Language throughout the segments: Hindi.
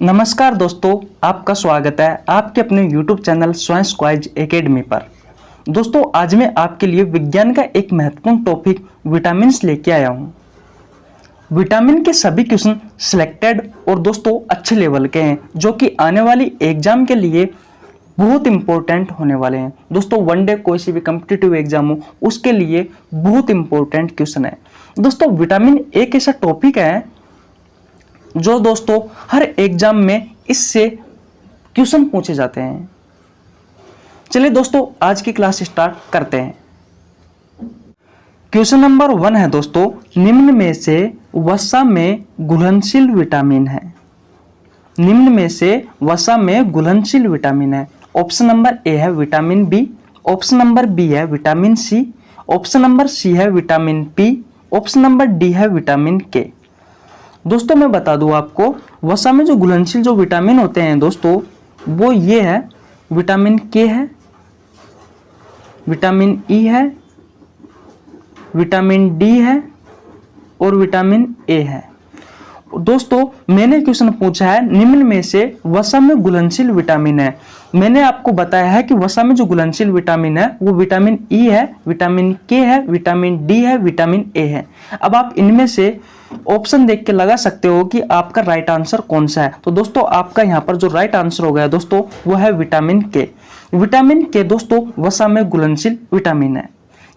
नमस्कार दोस्तों, आपका स्वागत है आपके अपने YouTube चैनल साइंस क्वाइज एकेडमी पर। दोस्तों, आज मैं आपके लिए विज्ञान का एक महत्वपूर्ण टॉपिक विटामिन्स लेके आया हूँ। विटामिन के सभी क्वेश्चन सिलेक्टेड और दोस्तों अच्छे लेवल के हैं, जो कि आने वाली एग्जाम के लिए बहुत इंपॉर्टेंट होने वाले हैं। दोस्तों, वन डे कोई सी भी कॉम्पिटिटिव एग्जाम हो उसके लिए बहुत इंपॉर्टेंट क्वेश्चन है। दोस्तों, विटामिन एक ऐसा टॉपिक है जो दोस्तों हर एग्जाम में इससे क्वेश्चन पूछे जाते हैं। चलिए दोस्तों, आज की क्लास स्टार्ट करते हैं। क्वेश्चन नंबर 1 है दोस्तों, निम्न में से वसा में घुलनशील विटामिन है। निम्न में से वसा में घुलनशील विटामिन है। ऑप्शन नंबर ए है vitamin B, option number B है vitamin C, option number C है vitamin P, option number D है विटामिन के। दोस्तों, मैं बता दूं आपको, वसा में जो घुलनशील जो विटामिन होते हैं दोस्तों, वो ये है, विटामिन के है, विटामिन ई है, विटामिन डी है और विटामिन ए है। दोस्तों, मैंने क्वेश्चन पूछा है निम्न में से वसा में घुलनशील विटामिन है। मैंने आपको बताया है कि वसा में जो घुलनशील विटामिन है वो विटामिन ई है, विटामिन के है, विटामिन डी है, विटामिन ए है। अब आप इनमें से ऑप्शन देख के लगा सकते हो कि आपका राइट आंसर कौन सा है। तो दोस्तों, आपका यहाँ पर जो राइट आंसर हो गया दोस्तों, वो है विटामिन के। विटामिन के दोस्तों वसा में घुलनशील विटामिन है।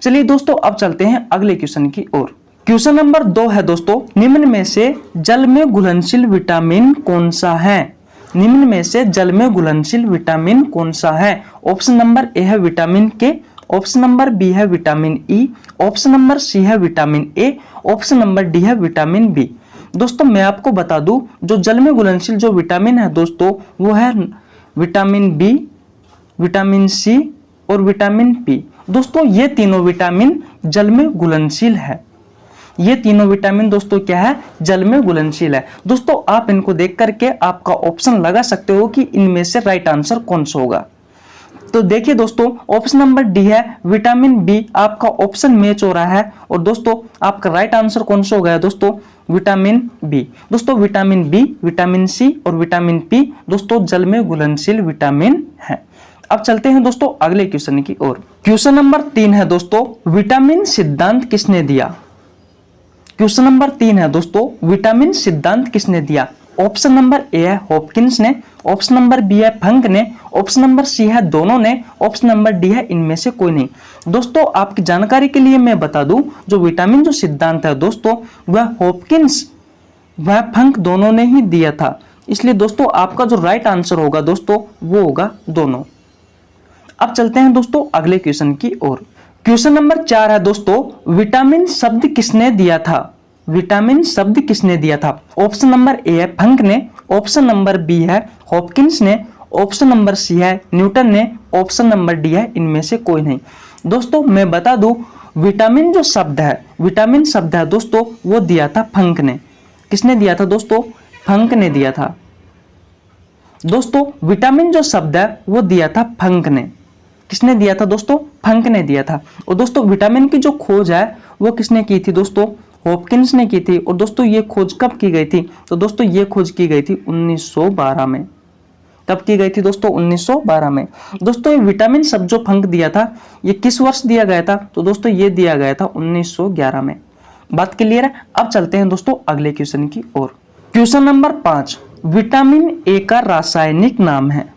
चलिए दोस्तों, अब चलते हैं अगले क्वेश्चन की ओर। क्वेश्चन नंबर 2 है दोस्तों, निम्न में से जल में घुलनशील विटामिन कौन सा है। निम्न में से जल में घुलनशील विटामिन कौन सा है। ऑप्शन नंबर ए है vitamin K, option number B है vitamin E, option number C है vitamin A, option number D है विटामिन बी। दोस्तों, मैं आपको बता दूं, जो जल में घुलनशील जो विटामिन है दोस्तों, वो है विटामिन बी, विटामिन सी और विटामिन पी। दोस्तों, ये तीनों विटामिन जल में घुलनशील है। ये तीनों विटामिन दोस्तों क्या है, जल में घुलनशील है। दोस्तों, आप इनको देख करके आपका ऑप्शन लगा सकते हो कि इनमें से राइट आंसर कौन सा होगा। तो देखिए दोस्तों, ऑप्शन नंबर डी है विटामिन बी, आपका ऑप्शन मैच हो रहा है। और दोस्तों, आपका राइट आंसर कौन सा हो गया दोस्तों, विटामिन बी। दोस्तों, विटामिन बी, विटामिन सी और विटामिन पी दोस्तों जल में घुलनशील विटामिन है। अब चलते हैं दोस्तों अगले क्वेश्चन की ओर। क्वेश्चन नंबर 3 है दोस्तों, विटामिन सिद्धांत किसने दिया। क्वेश्चन नंबर 3 है दोस्तों, विटामिन सिद्धांत किसने दिया। ऑप्शन नंबर ए है हॉपकिंस ने, ऑप्शन नंबर बी है फंक ने, ऑप्शन नंबर सी है दोनों ने, ऑप्शन नंबर डी है इनमें से कोई नहीं। दोस्तों, आपकी जानकारी के लिए मैं बता दूं, जो विटामिन जो सिद्धांत है दोस्तों, वह हॉपकिंस वह फंक दोनों ने ही दिया था। इसलिए दोस्तों, आपका जो राइट आंसर होगा दोस्तों, वो होगा दोनों। अब चलते हैं दोस्तों अगले क्वेश्चन की ओर। क्वेश्चन नंबर 4 है दोस्तों, विटामिन शब्द किसने दिया था। विटामिन शब्द किसने दिया था। ऑप्शन नंबर ए है फंक ने, ऑप्शन नंबर बी है हॉपकिंस ने, ऑप्शन नंबर सी है न्यूटन ने, ऑप्शन नंबर डी है इनमें से कोई नहीं। दोस्तों, मैं बता दूं, विटामिन जो शब्द है, विटामिन शब्द है दोस्तों, वो दिया था फंक ने। किसने दिया था दोस्तों, फंक ने दिया था। दोस्तों, विटामिन जो शब्द है वो दिया था फंक ने। किसने दिया था दोस्तों, फंक ने दिया था। और दोस्तों, विटामिन की जो खोज है वो किसने की थी दोस्तों, हॉपकिंस ने की थी। और दोस्तों, ये खोज कब की गई थी, तो दोस्तों ये खोज की गई थी 1912 में। कब की गई थी दोस्तों, 1912 में। दोस्तों, ये विटामिन शब्द जो फंक दिया था, ये किस वर्ष दिया गया था, तो दोस्तों ये दिया गया था 1911 में। बात क्लियर है। अब चलते हैं दोस्तों अगले क्वेश्चन की ओर। क्वेश्चन नंबर 5, विटामिन ए का रासायनिक नाम है।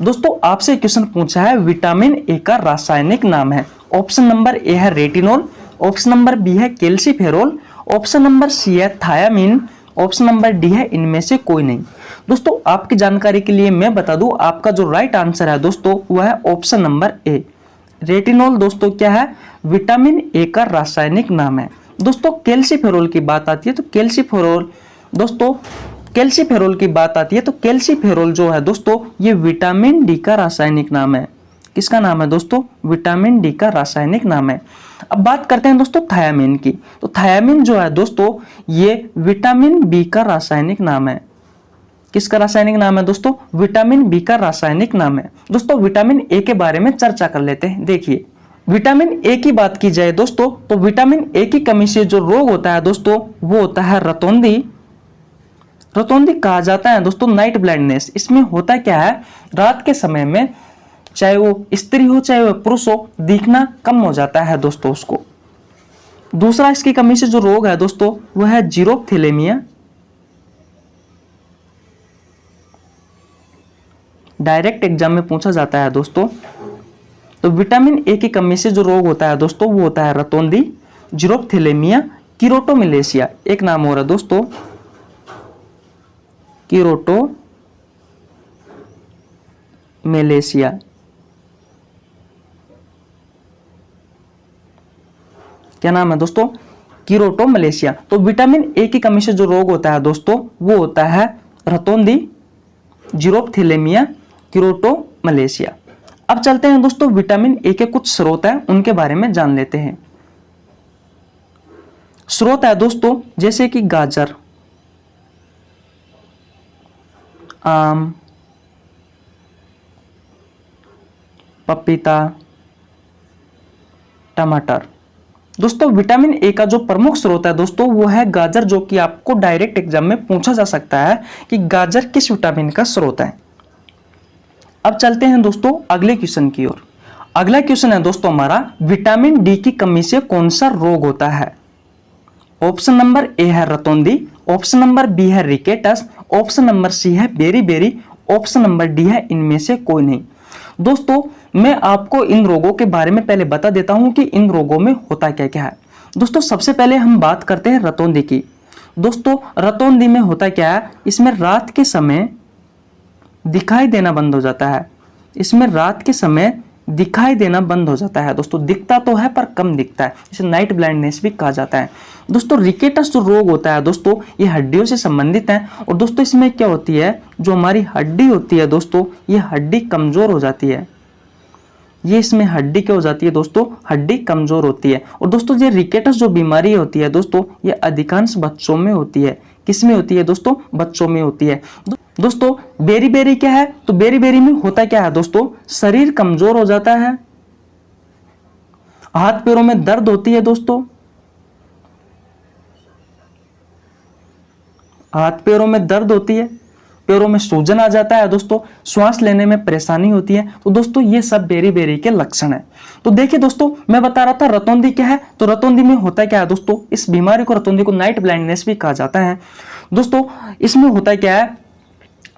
दोस्तों, आपसे क्वेश्चन पूछा है विटामिन ए का रासायनिक नाम है। ऑप्शन नंबर ए है रेटिनॉल, ऑप्शन नंबर बी है कैल्सीफेरॉल, ऑप्शन नंबर सी है थायामीन, ऑप्शन नंबर डी है इनमें से कोई नहीं। दोस्तों, आपकी जानकारी के लिए मैं बता दूं, आपका जो राइट आंसर है दोस्तों, वह है ऑप्शन नंबर ए। रेटिनॉल दोस्तों क्या है, विटामिन ए का रासायनिक नाम है। दोस्तों, कैल्सीफेरॉल की बात आती है तो कैल्सीफेरॉल दोस्तों कैल्सीफेरॉल की बात आती है तो कैल्सीफेरॉल जो है दोस्तों, ये विटामिन डी का रासायनिक नाम है। किसका नाम है दोस्तों, विटामिन डी का रासायनिक नाम है। अब बात करते हैं दोस्तों थायामीन की। तो थायामीन जो है दोस्तों, ये विटामिन बी का रासायनिक नाम है। किसका रासायनिक नाम है दोस्तों, विटामिन बी का रासायनिक नाम है। दोस्तों, विटामिन ए के बारे में चर्चा कर लेते हैं। देखिए, विटामिन ए की बात की जाए दोस्तों, तो विटामिन ए की कमी से जो रोग होता है दोस्तों, वो होता है रतौंधी, रतौंधी कहा जाता है दोस्तों नाइट ब्लाइंडनेस। इसमें होता क्या है, रात के समय में चाहे वो स्त्री हो चाहे वो पुरुष हो, दिखना कम हो जाता है दोस्तों उसको। दूसरा इसकी कमी से जो रोग है दोस्तों वह है जीरोप्थेलेमिया। डायरेक्ट एग्जाम में पूछा जाता है दोस्तों। तो विटामिन ए की कमी से जो रोग होता है दोस्तों वो होता है रतौंधी, जीरोप्थेलेमिया, कीरोटोमिलेशिया। एक नाम हो रहा है दोस्तों कीरोटोमिलेशिया। क्या नाम है दोस्तों, कीरोटोमिलेशिया। तो विटामिन ए की कमी से जो रोग होता है दोस्तों वो होता है रतौंधी, जीरोप्थेलेमिया, कीरोटोमिलेशिया। अब चलते हैं दोस्तों विटामिन ए के कुछ स्रोत हैं उनके बारे में जान लेते हैं। स्रोत है दोस्तों जैसे कि गाजर, आम, पपीता, टमाटर। दोस्तों विटामिन ए का जो प्रमुख स्रोत है दोस्तों वो है गाजर, जो कि आपको डायरेक्ट एग्जाम में पूछा जा सकता है कि गाजर किस विटामिन का स्रोत है। अब चलते हैं दोस्तों अगले क्वेश्चन की ओर। अगला क्वेश्चन है दोस्तों हमारा, विटामिन डी की कमी से कौन सा रोग होता है। ऑप्शन नंबर ए है रतौंधी, ऑप्शन नंबर बी है रिकेटस, ऑप्शन नंबर सी है बेरी, ऑप्शन नंबर डी है इनमें से कोई नहीं। दोस्तों मैं आपको इन रोगों के बारे में पहले बता देता हूं कि इन रोगों में होता क्या क्या है। दोस्तों सबसे पहले हम बात करते हैं रतौंधी की। दोस्तों रतौंधी में होता क्या है, इसमें रात के समय दिखाई देना बंद हो जाता है। इसमें रात के समय दिखाई देना बंद हो जाता है दोस्तों, दिखता तो है पर कम दिखता है, इसे नाइट ब्लाइंडनेस भी कहा जाता है। दोस्तों रिकेटस जो रोग होता है दोस्तों ये हड्डियों से संबंधित है। और दोस्तों इसमें क्या होती है, जो हमारी हड्डी होती है दोस्तों ये हड्डी कमजोर हो जाती है। ये इसमें हड्डी क्या हो जाती है दोस्तों, हड्डी कमजोर होती है। और दोस्तों ये रिकेटस जो बीमारी होती है दोस्तों ये अधिकांश बच्चों में होती है। किसमें होती है दोस्तों, बच्चों में होती है। दोस्तों बेरी क्या है, तो बेरी में होता क्या है दोस्तों, शरीर कमजोर हो जाता है, हाथ पैरों में दर्द होती है दोस्तों, हाथ पैरों में दर्द होती है, पैरों में सूजन आ जाता है दोस्तों, श्वास लेने में परेशानी होती है। तो दोस्तों ये सब बेरी के लक्षण है। तो देखिए दोस्तों मैं बता रहा था रतौंधी क्या है, तो रतौंधी में होता क्या है दोस्तों, इस बीमारी को रतौंधी को नाइट ब्लाइंडनेस भी कहा जाता है। दोस्तों इसमें होता क्या है,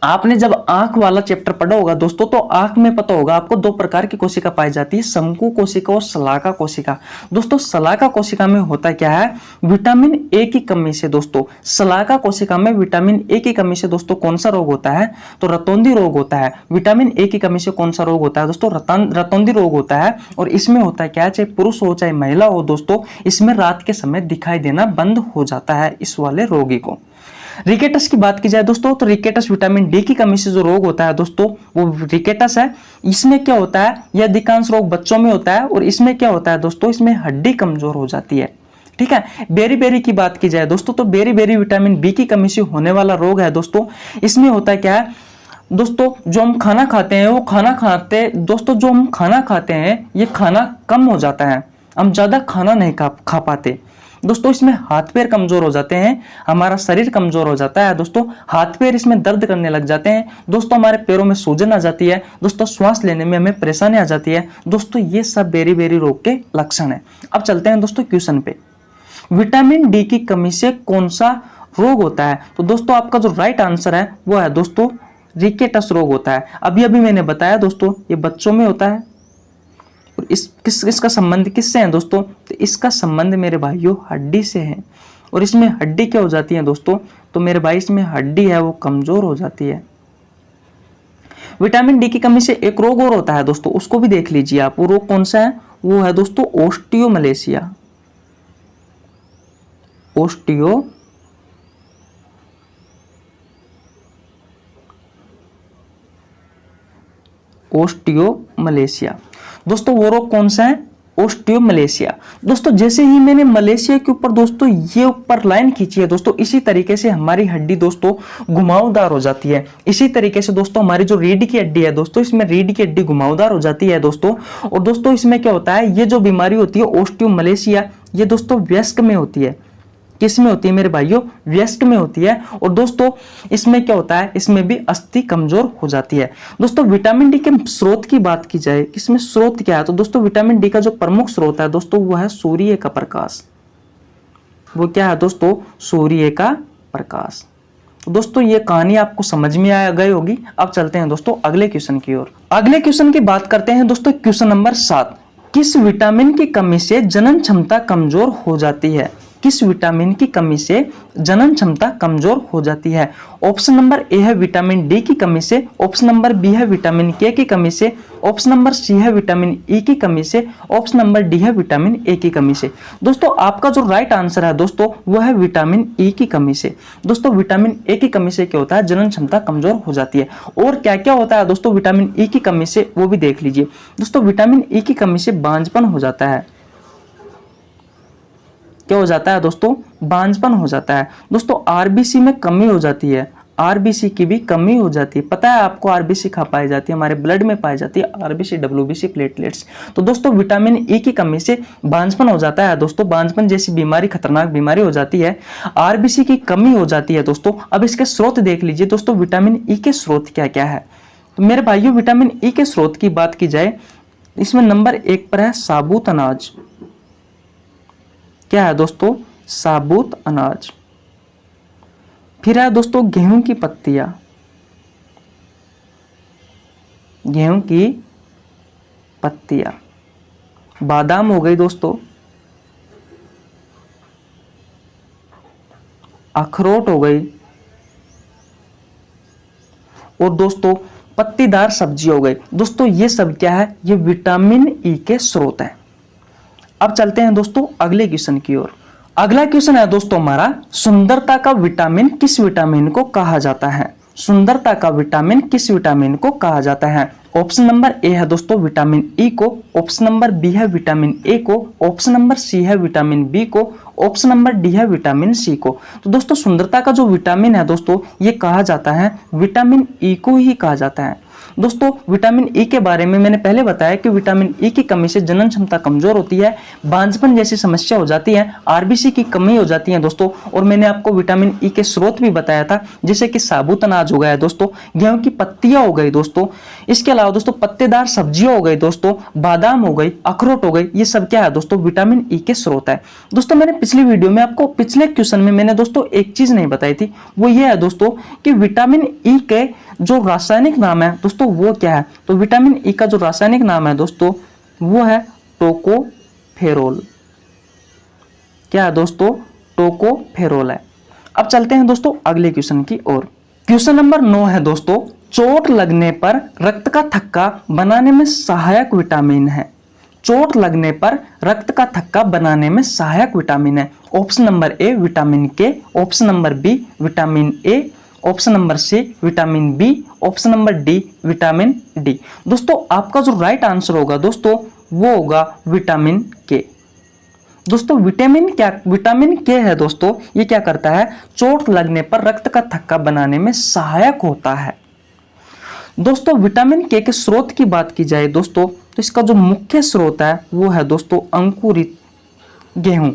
आपने जब आंख वाला चैप्टर पढ़ा होगा दोस्तों तो आंख में पता होगा आपको दो प्रकार की कोशिका पाई जाती है, शंकु कोशिका और शलाका कोशिका। दोस्तों शलाका कोशिका में होता क्या है, विटामिन ए की कमी से दोस्तों, शलाका कोशिका में विटामिन ए की कमी से दोस्तों कौन सा रोग होता है, तो रतौंधी रोग होता है। विटामिन ए की कमी से कौन सा रोग होता है दोस्तों, रतौंधी रोग होता है। और इसमें होता है क्या, चाहे पुरुष हो चाहे महिला हो दोस्तों, इसमें रात के समय दिखाई देना बंद हो जाता है इस वाले रोगी को। रिकेटस की बात की जाए दोस्तों तो रिकेटस विटामिन डी की कमी से जो रोग होता है दोस्तों वो रिकेटस है। इसमें क्या होता है, यह अधिकांश रोग बच्चों में होता है। और इसमें क्या होता है दोस्तों, इसमें हड्डी कमजोर हो जाती है। ठीक है, बेरी की बात की जाए दोस्तों तो बेरी विटामिन बी की कमी से होने वाला रोग है दोस्तों। इसमें होता है क्या है दोस्तों, जो हम खाना खाते हैं वो खाना खाते दोस्तों जो हम खाना खाते हैं ये खाना कम हो जाता है, हम ज्यादा खाना नहीं खा पाते दोस्तों। इसमें हाथ पैर कमजोर हो जाते हैं, हमारा शरीर कमजोर हो जाता है दोस्तों, हाथ पैर इसमें दर्द करने लग जाते हैं दोस्तों, हमारे पैरों में सूजन आ जाती है दोस्तों, श्वास लेने में हमें परेशानी आ जाती है दोस्तों। ये सब बेरी रोग के लक्षण है। अब चलते हैं दोस्तों क्वेश्चन पे, विटामिन डी की कमी से कौन सा रोग होता है। तो दोस्तों आपका जो राइट आंसर है वो है दोस्तों रिकेटस रोग होता है। अभी मैंने बताया दोस्तों ये बच्चों में होता है। और इसका संबंध किससे है दोस्तों, तो इसका संबंध मेरे भाइयों हड्डी से है। और इसमें हड्डी क्या हो जाती है दोस्तों, तो मेरे भाई इसमें हड्डी है वो कमजोर हो जाती है। विटामिन डी की कमी से एक रोग और होता है दोस्तों, उसको भी देख लीजिए आप। वो रोग कौन सा है, वो है दोस्तों ओस्टियोमलेशिया। ओस्टियोमलेशिया दोस्तों, वो रोग कौन सा है, ओस्टियोमलेशिया। दोस्तों जैसे ही मैंने मलेशिया के ऊपर दोस्तों ये ऊपर लाइन खींची है दोस्तों, इसी तरीके से हमारी हड्डी दोस्तों घुमावदार हो जाती है। इसी तरीके से दोस्तों हमारी जो रीढ़ की हड्डी है दोस्तों, इसमें रीढ़ की हड्डी घुमावदार हो जाती है दोस्तों। और दोस्तों इसमें क्या होता है, ये जो बीमारी होती है ओस्टियोमलेशिया, ये दोस्तों वयस्क में होती है। किस में होती है मेरे भाइयों, व्यस्ट में होती है। और दोस्तों इसमें क्या होता है, इसमें भी अस्थि कमजोर हो जाती है। दोस्तों विटामिन डी के स्रोत की बात की जाए, इसमें स्रोत क्या है, तो दोस्तों विटामिन डी का जो प्रमुख स्रोत है दोस्तों वो है सूर्य का प्रकाश। वो क्या है दोस्तों, सूर्य का प्रकाश। तो दोस्तों ये कहानी आपको समझ में आ गई होगी। अब चलते हैं दोस्तों अगले क्वेश्चन की ओर। अगले क्वेश्चन की बात करते हैं दोस्तों, क्वेश्चन नंबर 7। किस विटामिन की कमी से जनन क्षमता कमजोर हो जाती है? किस विटामिन की कमी से जनन क्षमता कमजोर हो जाती है? ऑप्शन नंबर ए है विटामिन डी की कमी से, ऑप्शन नंबर बी है विटामिन के की कमी से, ऑप्शन नंबर सी है विटामिन ई की कमी से, ऑप्शन नंबर डी है विटामिन ए की कमी से। दोस्तों आपका जो राइट आंसर है दोस्तों वो है विटामिन ई की कमी से। दोस्तों विटामिन ए की कमी से क्या होता है, जनन क्षमता कमजोर हो जाती है। और क्या क्या होता है दोस्तों विटामिन ई की कमी से, वो भी देख लीजिए। दोस्तों विटामिन ई की कमी से बांझपन हो जाता है। क्या हो जाता है दोस्तों, बांझपन हो जाता है। दोस्तों आरबीसी में कमी हो जाती है, आरबीसी की भी कमी हो जाती है। पता है आपको आरबीसी कहाँ पाई जाती है, हमारे ब्लड में पाई जाती है, आरबीसी डब्ल्यूबीसी प्लेटलेट्स। तो दोस्तों विटामिन ई की कमी से बांझपन हो जाता है। दोस्तों बांझपन जैसी बीमारी खतरनाक बीमारी हो जाती है, आरबीसी की कमी हो जाती है। दोस्तों अब इसके स्रोत देख लीजिए। दोस्तों विटामिन ई के स्रोत क्या क्या है, तो मेरे भाइयों विटामिन ई के स्रोत की बात की जाए, इसमें नंबर 1 पर है साबुत अनाज। क्या है दोस्तों, साबुत अनाज। फिर है दोस्तों गेहूं की पत्तियां, गेहूं की पत्तियां। बादाम हो गई दोस्तों, अखरोट हो गई, और दोस्तों पत्तीदार सब्जी हो गई। दोस्तों ये सब क्या है, ये विटामिन ई के स्रोत हैं। अब चलते हैं दोस्तों अगले क्वेश्चन की ओर। अगला क्वेश्चन है दोस्तों हमारा, सुंदरता का विटामिन किस विटामिन को कहा जाता है? सुंदरता का विटामिन किस विटामिन को कहा जाता है? ऑप्शन नंबर ए है दोस्तों विटामिन ई को, ऑप्शन नंबर बी है विटामिन ए को, ऑप्शन नंबर सी है विटामिन बी को, ऑप्शन नंबर डी है विटामिन सी को। तो दोस्तों सुंदरता का जो विटामिन है दोस्तों ये कहा जाता है विटामिन ई को ही कहा जाता है। दोस्तों विटामिन ई के बारे में मैंने पहले बताया कि विटामिन ई की कमी से जनन क्षमता कमजोर होती है, बांझपन जैसी समस्या हो जाती है, आरबीसी की कमी हो जाती है दोस्तों। और मैंने आपको विटामिन ई के स्रोत भी बताया था, जैसे कि साबुत अनाज हो गया दोस्तों, गेहूं की पत्तियां हो गई दोस्तों, इसके अलावा दोस्तों पत्तेदार सब्जियां हो गई दोस्तों, बादाम हो गई, अखरोट हो गई, ये सब क्या है दोस्तों विटामिन ई के स्रोत है। दोस्तों मैंने पिछली वीडियो में आपको पिछले क्वेश्चन में मैंने दोस्तों एक चीज नहीं बताई थी, वो ये है दोस्तों कि विटामिन ई के जो रासायनिक नाम है दोस्तों वो क्या है। तो विटामिन ई का जो रासायनिक नाम है दोस्तों वो है टोकोफेरोल। क्या है दोस्तों, टोकोफेरोल है। अब चलते हैं दोस्तों अगले क्वेश्चन की ओर। क्वेश्चन नंबर 9 है दोस्तों, चोट लगने पर रक्त का थक्का बनाने में सहायक विटामिन है। चोट लगने पर रक्त का थक्का बनाने में सहायक विटामिन है। Option number A vitamin K, option number B vitamin A, option number C vitamin B, option number D vitamin D. दोस्तों आपका जो राइट आंसर होगा दोस्तों वो होगा विटामिन के। दोस्तों विटामिन के है दोस्तों, ये क्या करता है, चोट लगने पर रक्त का थक्का बनाने में सहायक होता है। दोस्तों विटामिन के स्रोत की बात की जाए दोस्तों तो इसका जो मुख्य स्रोत है वो है दोस्तों अंकुरित गेहूं।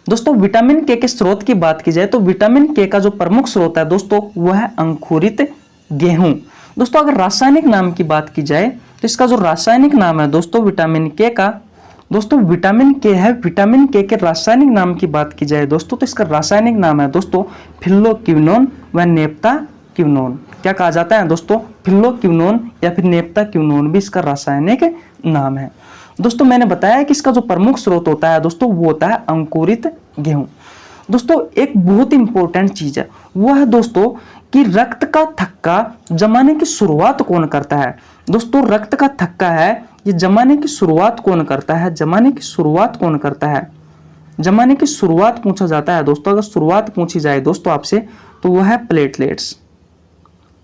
दोस्तों विटामिन के स्रोत की बात की जाए तो विटामिन के का जो प्रमुख स्रोत है दोस्तों वो है अंकुरित गेहूं। दोस्तों अगर रासायनिक नाम की बात की जाए तो इसका जो रासायनिक नाम है दोस्तों विटामिन के का, दोस्तों विटामिन के है। विटामिन के रासायनिक नाम की बात की जाए दोस्तों तो इसका रासायनिक नाम है दोस्तों फिल्लोक्विनोन व नेप्ताक्विनोन। क्या कहा जाता है दोस्तों, फिल्लोक्विनोन या फिर नेप्ताक्विनोन भी इसका रासायनिक नाम है। दोस्तों मैंने बताया कि इसका जो प्रमुख स्रोत होता है दोस्तों वो होता है अंकुरित गेहूं। दोस्तों एक बहुत इंपॉर्टेंट चीज है वो है दोस्तों कि रक्त का थक्का जमाने की शुरुआत कौन करता है। दोस्तों रक्त का थक्का है ये जमाने की शुरुआत कौन करता है, जमाने की शुरुआत कौन करता है, जमाने की शुरुआत पूछा जाता है दोस्तों। अगर शुरुआत पूछी जाए दोस्तों आपसे तो वह है प्लेटलेट्स।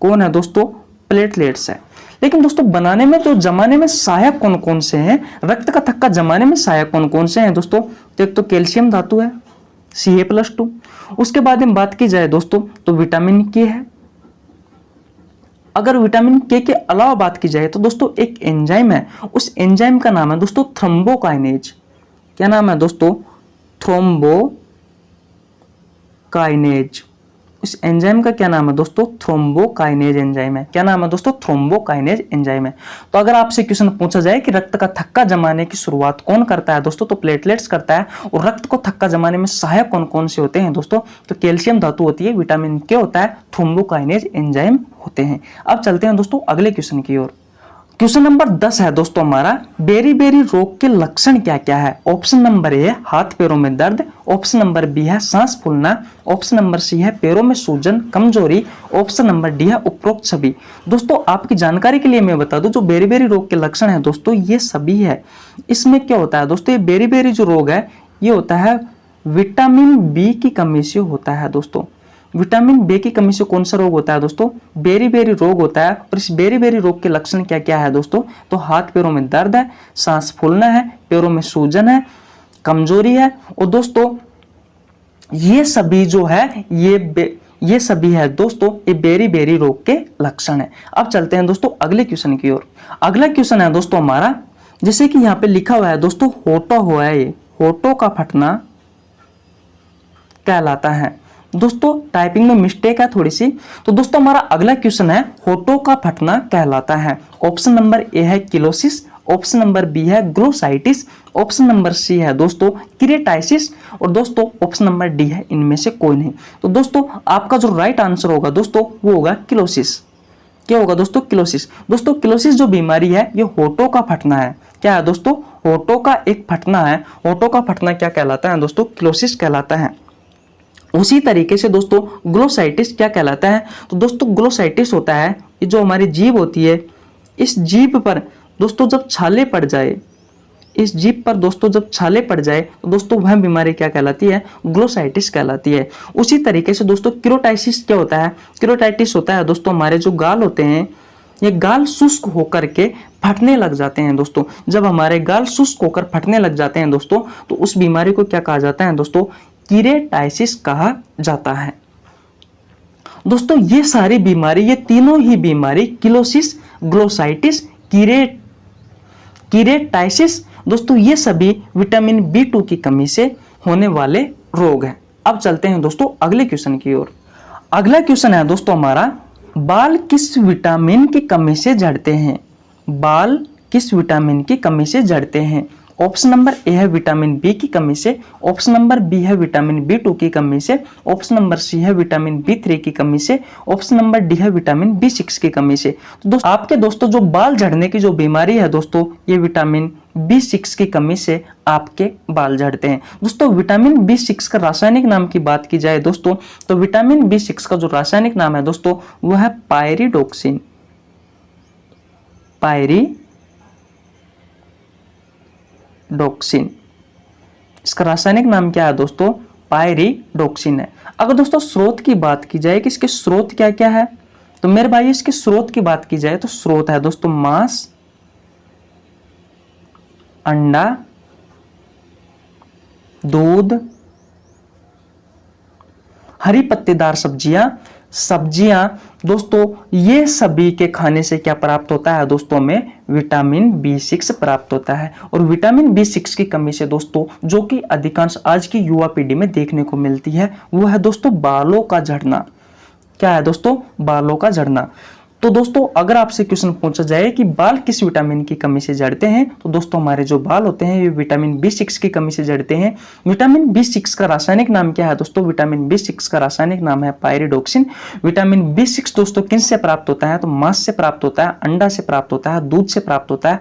कौन है दोस्तों, प्लेटलेट्स है। लेकिन दोस्तों बनाने में तो जमाने में सहायक कौन कौन से हैं, रक्त का थक्का जमाने में सहायक कौन कौन से हैं दोस्तों, तो एक तो कैल्शियम धातु है Ca+2। उसके बाद में बात की जाए दोस्तों तो विटामिन के है, अगर विटामिन के अलावा बात की जाए तो दोस्तों एक एंजाइम है, उस एंजाइम का नाम है दोस्तों थ्रोम्बोकाइनेज। क्या नाम है दोस्तों? थ्रोम्बोकाइनेज। इस एंजाइम का क्या नाम है दोस्तों? थ्रोम्बोकाइनेज एंजाइम है। क्या नाम है दोस्तों? थ्रोम्बोकाइनेज एंजाइम है। तो अगर आपसे क्वेश्चन पूछा जाए कि रक्त का थक्का जमाने की शुरुआत कौन करता है दोस्तों, तो प्लेटलेट्स करता है। और रक्त को थक्का जमाने में सहायक कौन कौन से होते हैं दोस्तों? तो कैल्शियम धातु होती है, विटामिन के होता है, थ्रोम्बोकाइनेज एंजाइम होते हैं। अब चलते हैं दोस्तों अगले क्वेश्चन की ओर। क्वेश्चन नंबर 10 है दोस्तों हमारा, बेरी-बेरी रोग के लक्षण क्या क्या है? ऑप्शन नंबर ए है हाथ पैरों में दर्द, ऑप्शन नंबर बी है सांस फूलना, ऑप्शन नंबर सी है पैरों में सूजन कमजोरी, ऑप्शन नंबर डी है उपरोक्त सभी। दोस्तों आपकी जानकारी के लिए मैं बता दूं, जो बेरी-बेरी रोग के लक्षण है दोस्तों ये सभी है। इसमें क्या होता है दोस्तों, ये बेरी-बेरी जो रोग है ये होता है विटामिन बी की कमी से होता है दोस्तों। विटामिन बी की कमी से कौन सा रोग होता है दोस्तों? बेरी-बेरी रोग होता है। और इस बेरी-बेरी रोग के लक्षण क्या क्या है दोस्तों? तो हाथ पैरों में दर्द है, सांस फूलना है, पैरों में सूजन है, कमजोरी है। और दोस्तों ये सभी जो है ये सभी है दोस्तों ये बेरी-बेरी रोग के लक्षण है। अब चलते हैं दोस्तों अगले क्वेश्चन की ओर। अगला क्वेश्चन है दोस्तों हमारा, जैसे कि यहाँ पे लिखा हुआ है दोस्तों होठो हुआ है, ये होठों का फटना कहलाता है। दोस्तों टाइपिंग में मिस्टेक है थोड़ी सी। तो दोस्तों हमारा अगला क्वेश्चन है होठों का फटना कहलाता है। ऑप्शन नंबर ए है किलोसिस, ऑप्शन नंबर बी है ग्लोसाइटिस, ऑप्शन नंबर सी है दोस्तों किरेटाइसिस, और दोस्तों ऑप्शन नंबर डी है इनमें से कोई नहीं। तो दोस्तों आपका जो राइट आंसर होगा दोस्तों वो होगा किलोसिस। क्या होगा दोस्तों? किलोसिस। दोस्तों किलोसिस जो बीमारी है ये होठों का फटना है। क्या है दोस्तों? होठों का एक फटना है। होठों का फटना क्या कहलाता है दोस्तों? किलोसिस कहलाता है। उसी तरीके से दोस्तों ग्लोसाइटिस क्या कहलाता है? तो दोस्तों ग्लोसाइटिस होता है ये जो हमारी जीभ होती है, इस जीभ पर दोस्तों जब छाले पड़ जाए, इस जीभ पर दोस्तों जब छाले पड़ जाए तो दोस्तों वह बीमारी क्या कहलाती है? ग्लोसाइटिस कहलाती है। उसी तरीके से दोस्तों किरोटाइसिस क्या होता है? किरोटाइटिस होता है दोस्तों हमारे जो गाल होते हैं ये गाल शुष्क होकर के फटने लग जाते हैं दोस्तों। जब हमारे गाल शुष्क होकर फटने लग जाते हैं दोस्तों तो उस बीमारी को क्या कहा जाता है दोस्तों? किरेटाइसिस कहा जाता है। दोस्तों ये सारी बीमारी, ये तीनों ही बीमारी किलोसिस, ग्लोसाइटिस, किरेटाइसिस दोस्तों ये सभी विटामिन B2 की कमी से होने वाले रोग हैं। अब चलते हैं दोस्तों अगले क्वेश्चन की ओर। अगला क्वेश्चन है दोस्तों हमारा, बाल किस विटामिन की कमी से झड़ते हैं? बाल किस विटामिन की कमी से झड़ते हैं? ऑप्शन नंबर ए है विटामिन बी की कमी से, ऑप्शन नंबर बी है विटामिन B2 की कमी से, ऑप्शन नंबर सी है विटामिन B3 की कमी से, ऑप्शन नंबर डी है विटामिन B6 की कमी से। तो दोस्तों आपके दोस्तों जो बाल झड़ने की जो बीमारी है दोस्तों ये विटामिन B6 की कमी से आपके बाल झड़ते हैं। दोस्तों विटामिन B6 का रासायनिक नाम की बात की जाए दोस्तों तो विटामिन B6 का जो रासायनिक नाम है दोस्तों वह है पायरिडोक्सिन। पायरिडोक्सिन, इसका रासायनिक नाम क्या है दोस्तों? पायरिडोक्सिन है। अगर दोस्तों स्रोत की बात की जाए कि इसके स्रोत क्या क्या है तो मेरे भाई इसके स्रोत की बात की जाए तो स्रोत है दोस्तों मांस, अंडा, दूध, हरी पत्तेदार सब्जियां दोस्तों ये सभी के खाने से क्या प्राप्त होता है दोस्तों? हमें विटामिन B6 प्राप्त होता है। और विटामिन B6 की कमी से दोस्तों जो कि अधिकांश आज की युवा पीढ़ी में देखने को मिलती है वो है दोस्तों बालों का झड़ना। क्या है दोस्तों? बालों का झड़ना। तो दोस्तों अगर आपसे क्वेश्चन पूछा जाए कि बाल किस विटामिन की कमी से झड़ते हैं तो दोस्तों हमारे जो बाल होते हैं ये विटामिन B6 की कमी से झड़ते हैं। विटामिन B6 का रासायनिक नाम क्या है दोस्तों? विटामिन B6 का रासायनिक नाम है पायरिडोक्सिन। विटामिन B6 दोस्तों किन से प्राप्त होता है? तो मांस से प्राप्त होता है, अंडा से प्राप्त होता है, दूध से प्राप्त होता है,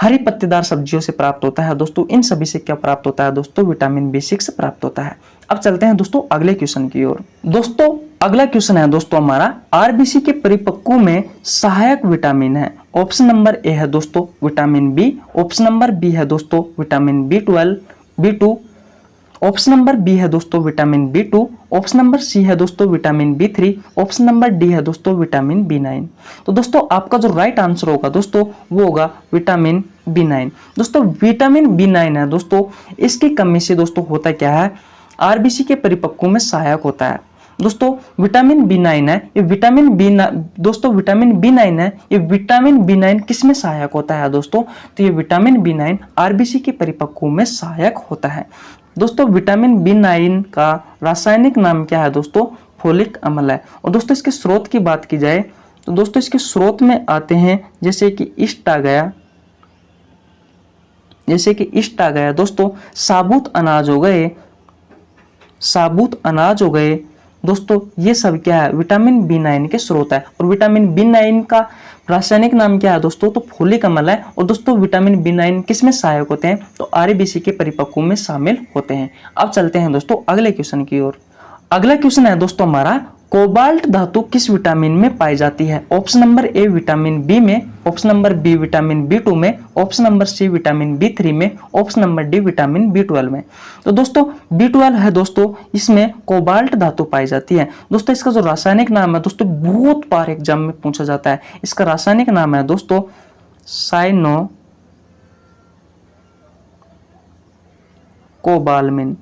हरी पत्तेदार सब्जियों से प्राप्त होता है। दोस्तों इन सभी से क्या प्राप्त होता है दोस्तों? विटामिन B6 प्राप्त होता है। अब चलते हैं दोस्तों अगले क्वेश्चन की ओर। दोस्तों अगला क्वेश्चन है दोस्तों हमारा, आरबीसी के परिपक्वों में सहायक विटामिन है। ऑप्शन नंबर ए है दोस्तों vitamin B, option number B है दोस्तों vitamin B2, option number B है दोस्तों vitamin B2, option number C है दोस्तों vitamin B3, option number D है दोस्तों विटामिन B9। तो दोस्तों आपका जो राइट आंसर होगा दोस्तों वो होगा विटामिन B9। दोस्तों विटामिन B9 है दोस्तों, इसकी कमी से दोस्तों होता क्या है? आरबीसी के परिपक्वों में सहायक होता है। दोस्तों विटामिन B9 है, ये विटामिन दोस्तों विटामिन B9 है, ये विटामिन B9 किस में सहायक होता है दोस्तों? तो ये विटामिन B9 आरबीसी के परिपक्व में सहायक होता है। दोस्तों विटामिन B9 का रासायनिक नाम क्या है दोस्तों? फोलिक अम्ल है। और दोस्तों इसके स्रोत की बात की जाए तो दोस्तों इसके स्रोत में आते हैं जैसे कि ईस्ट आ गया, जैसे कि ईस्ट आ गया दोस्तों, साबुत अनाज हो गए, साबुत अनाज हो गए दोस्तों, ये सब क्या है? विटामिन B9 के स्रोत है। और विटामिन B9 का रासायनिक नाम क्या है दोस्तों? तो फोलिक अम्ल है। और दोस्तों विटामिन B9 किस में सहायक होते हैं? तो आरबीसी के परिपक्व में शामिल होते हैं। अब चलते हैं दोस्तों अगले क्वेश्चन की ओर। अगला क्वेश्चन है दोस्तों हमारा, कोबाल्ट धातु किस विटामिन में पाई जाती है? Option number A vitamin B में, option number B vitamin B2 में, option number C vitamin B3 में, option number D vitamin B12 में। तो दोस्तों B12 है दोस्तों, इसमें कोबाल्ट धातु पाई जाती है। दोस्तों इसका जो रासायनिक नाम है दोस्तों, बहुत बार एग्जाम में पूछा जाता है, इसका रासायनिक नाम है दोस्तों साइनो कोबालमिन।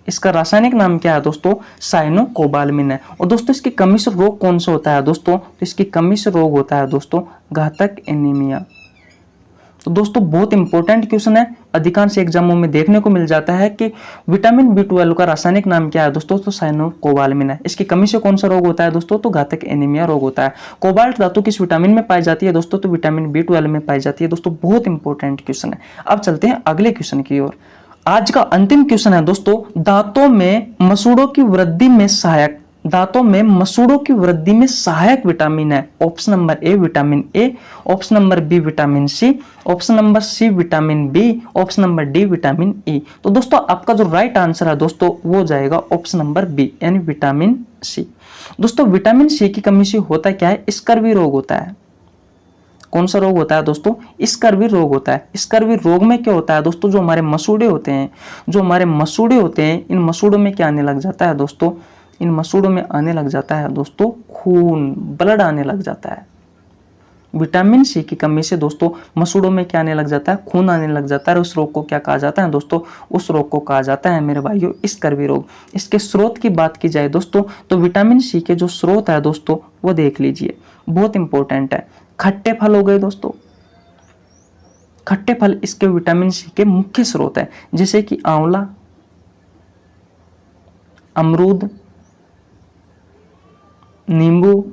इसका रासायनिक नाम क्या है दोस्तों? साइनोकोबालमिन है। और दोस्तों इसकी कमी से रोग कौन सा होता है दोस्तों? तो इसकी कमी से रोग होता है दोस्तों घातक एनीमिया। तो दोस्तों बहुत इंपॉर्टेंट क्वेश्चन है, अधिकांश एग्जामों में देखने को मिल जाता है कि विटामिन B12 का रासायनिक नाम क्या है दोस्तों? तो साइनोकोबालमिन है। इसकी कमी से कौन सा रोग होता है दोस्तों? तो घातक एनीमिया रोग होता है। कोबाल्ट धातु किस विटामिन में पाई जाती है दोस्तों? तो विटामिन B12 में पाई जाती है। दोस्तों बहुत इंपॉर्टेंट क्वेश्चन है। अब चलते हैं अगले क्वेश्चन की ओर। आज का अंतिम क्वेश्चन है दोस्तों, दांतों में मसूड़ों की वृद्धि में सहायक, दांतों में मसूड़ों की वृद्धि में सहायक विटामिन है। Option number A vitamin A, option number B vitamin C, option number C vitamin B, option number D vitamin E. तो दोस्तों आपका जो राइट आंसर है दोस्तों वो हो जाएगा ऑप्शन नंबर बी यानी विटामिन सी। दोस्तों विटामिन सी की कमी से होता क्या है? स्कर्वी रोग होता है। कौन सा रोग होता है दोस्तों? स्कर्वी रोग होता है। स्कर्वी रोग में क्या होता है दोस्तों? जो हमारे मसूड़े होते हैं, जो हमारे मसूड़े होते हैं, इन मसूड़ों में क्या आने लग जाता है दोस्तों? इन मसूड़ों में आने लग जाता है दोस्तों खून, ब्लड आने लग जाता है। विटामिन सी की कमी से दोस्तों मसूड़ों में क्या आने लग जाता है? खून आने लग जाता है। और उस रोग को क्या कहा जाता है दोस्तों? उस रोग को कहा जाता है मेरे भाइयों स्कर्वी रोग। इसके स्रोत की बात की जाए दोस्तों तो विटामिन सी के जो स्रोत है दोस्तों वो देख लीजिए, बहुत इंपॉर्टेंट है। खट्टे फल हो गए दोस्तों, खट्टे फल इसके विटामिन सी के मुख्य स्रोत है, जैसे कि आंवला, अमरूद, नींबू,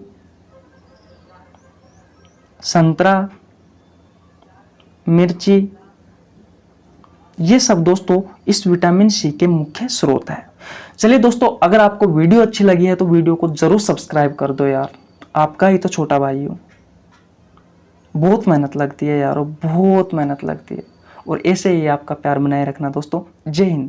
संतरा, मिर्ची, ये सब दोस्तों इस विटामिन सी के मुख्य स्रोत है। चलिए दोस्तों अगर आपको वीडियो अच्छी लगी है तो वीडियो को जरूर सब्सक्राइब कर दो यार, आपका ही तो छोटा भाई हूं। बहुत मेहनत लगती है यार, बहुत मेहनत लगती है। और ऐसे ही आपका प्यार बनाए रखना दोस्तों। जय हिंद।